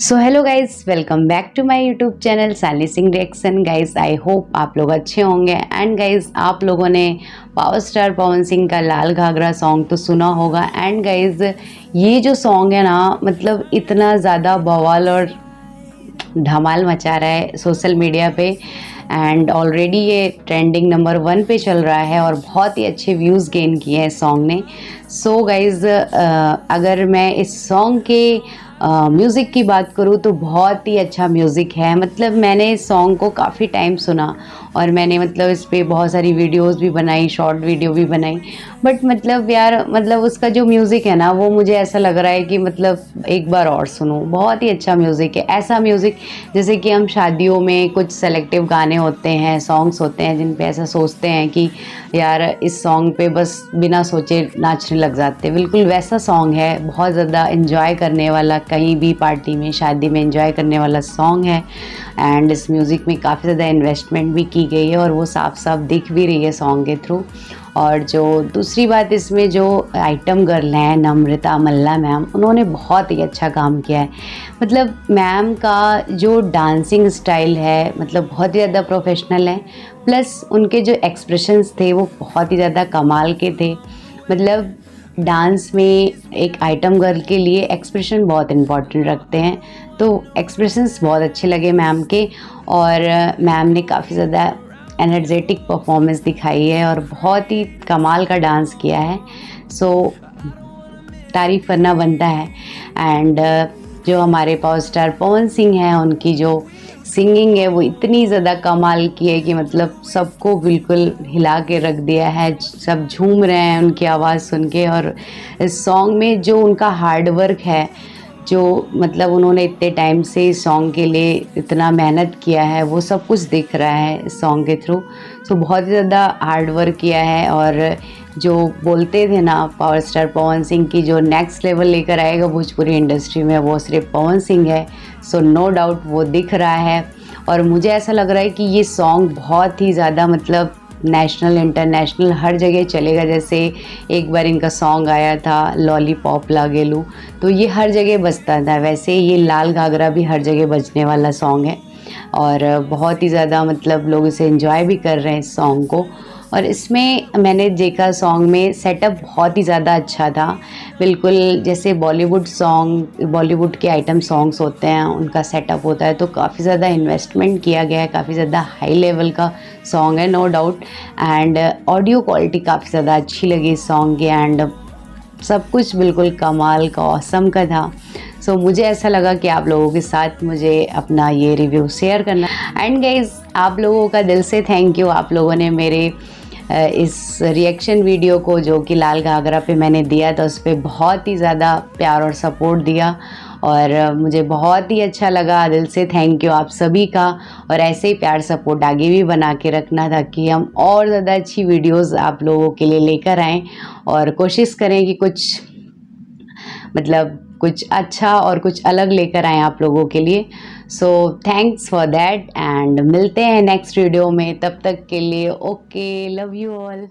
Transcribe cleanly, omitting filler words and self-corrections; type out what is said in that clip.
So hello guys, welcome back to my YouTube channel Sali Singh reaction. Guys I hope आप लोग अच्छे होंगे। And guys आप लोगों ने पावर स्टार पवन सिंह का लाल घाघरा सॉन्ग तो सुना होगा। एंड गाइज ये जो सॉन्ग है ना, मतलब इतना ज़्यादा बवाल और धमाल मचा रहा है सोशल मीडिया पे। एंड ऑलरेडी ये ट्रेंडिंग नंबर 1 पे चल रहा है और बहुत ही अच्छे व्यूज़ गेन किए हैं इस सॉन्ग ने। सो गाइज़ अगर मैं इस सॉन्ग के म्यूज़िक की बात करूँ तो बहुत ही अच्छा म्यूज़िक है। मतलब मैंने इस सॉन्ग को काफ़ी टाइम सुना और मैंने मतलब इस पे बहुत सारी वीडियोस भी बनाई, शॉर्ट वीडियो भी बनाई। बट मतलब यार, मतलब उसका जो म्यूज़िक है ना, वो मुझे ऐसा लग रहा है कि मतलब एक बार और सुनूं। बहुत ही अच्छा म्यूज़िक है। ऐसा म्यूज़िक जैसे कि हम शादियों में कुछ सेलेक्टिव गाने होते हैं, सॉन्ग्स होते हैं जिन पे ऐसा सोचते हैं कि यार इस सॉन्ग पे बस बिना सोचे नाचने लग जाते, बिल्कुल वैसा सॉन्ग है। बहुत ज़्यादा इन्जॉय करने वाला, कहीं भी पार्टी में, शादी में इन्जॉय करने वाला सॉन्ग है। एंड इस म्यूज़िक में काफ़ी ज़्यादा इन्वेस्टमेंट भी की गई है और वो साफ साफ दिख भी रही है सॉन्ग के थ्रू। और जो दूसरी बात, इसमें जो आइटम गर्ल हैं नम्रता मल्ला मैम, उन्होंने बहुत ही अच्छा काम किया है। मतलब मैम का जो डांसिंग स्टाइल है, मतलब बहुत ही ज़्यादा प्रोफेशनल है। प्लस उनके जो एक्सप्रेशंस थे वो बहुत ही ज़्यादा कमाल के थे। मतलब डांस में एक आइटम गर्ल के लिए एक्सप्रेशन बहुत इम्पॉर्टेंट रखते हैं, तो एक्सप्रेशंस बहुत अच्छे लगे मैम के। और मैम ने काफ़ी ज़्यादा एनर्जेटिक परफॉर्मेंस दिखाई है और बहुत ही कमाल का डांस किया है। सो तारीफ़ करना बनता है। एंड जो हमारे पावर स्टार पवन सिंह हैं, उनकी जो सिंगिंग है वो इतनी ज़्यादा कमाल की है कि मतलब सबको बिल्कुल हिला के रख दिया है। सब झूम रहे हैं उनकी आवाज़ सुन के। और इस सॉन्ग में जो उनका हार्ड वर्क है, जो मतलब उन्होंने इतने टाइम से इस सॉन्ग के लिए इतना मेहनत किया है, वो सब कुछ दिख रहा है इस सॉन्ग के थ्रू। सो बहुत ही ज़्यादा हार्ड वर्क किया है। और जो बोलते थे ना, पावर स्टार पवन सिंह की जो नेक्स्ट लेवल लेकर आएगा भोजपुरी इंडस्ट्री में, वो सिर्फ पवन सिंह है। सो नो डाउट वो दिख रहा है। और मुझे ऐसा लग रहा है कि ये सॉन्ग बहुत ही ज़्यादा मतलब नेशनल इंटरनेशनल हर जगह चलेगा। जैसे एक बार इनका सॉन्ग आया था लॉलीपॉप लागेलू, तो ये हर जगह बजता था। वैसे ये लाल घाघरा भी हर जगह बजने वाला सॉन्ग है और बहुत ही ज़्यादा मतलब लोग इसे एंजॉय भी कर रहे हैं इस सॉन्ग को। और इसमें मैंने देखा सॉन्ग में सेटअप बहुत ही ज़्यादा अच्छा था। बिल्कुल जैसे बॉलीवुड सॉन्ग, बॉलीवुड के आइटम सॉन्ग्स होते हैं, उनका सेटअप होता है, तो काफ़ी ज़्यादा इन्वेस्टमेंट किया गया है। काफ़ी ज़्यादा हाई लेवल का सॉन्ग है, no doubt. And audio quality काफ़ी ज़्यादा अच्छी लगी इस सॉन्ग की। एंड सब कुछ बिल्कुल कमाल का, ऑसम का था। सो मुझे ऐसा लगा कि आप लोगों के साथ मुझे अपना ये रिव्यू शेयर करना। एंड गाइज आप लोगों का दिल से थैंक यू। आप लोगों ने मेरे इस रिएक्शन वीडियो को, जो कि लाल घाघरा पे मैंने दिया था, उस पर बहुत ही ज़्यादा प्यार और सपोर्ट दिया और मुझे बहुत ही अच्छा लगा। दिल से थैंक यू आप सभी का। और ऐसे ही प्यार सपोर्ट आगे भी बना के रखना, ताकि हम और ज़्यादा अच्छी वीडियोस आप लोगों के लिए लेकर आएँ और कोशिश करें कि कुछ मतलब कुछ अच्छा और कुछ अलग लेकर आएँ आप लोगों के लिए। So thanks for that. And मिलते हैं नेक्स्ट वीडियो में। तब तक के लिए ओके, लव यू ऑल।